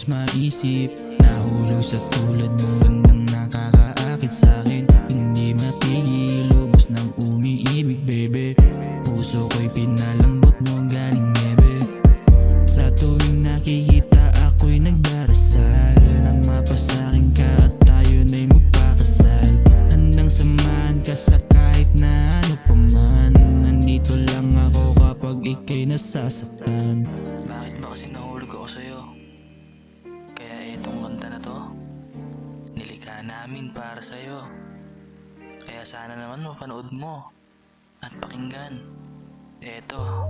halos maisip. Nahulog sa tulad mong gandang nakakaakit sa'kin. Hindi mapigil, lubos ng umiibig baby. Puso ko'y pinalambot mo galing niebe. Sa tuwing nakikita ako'y nagdarasal na mapasakin ka at tayo na'y magpakasal. Handang samahan ka sa kahit na ano pa man. Nandito lang ako kapag ika'y nasasaktan. Bakit ba kasi nahulog ako sa'yo? Kaya itong kanta na to, nilikha namin para sa'yo. Kaya sana naman mapanood mo at pakinggan. Eto,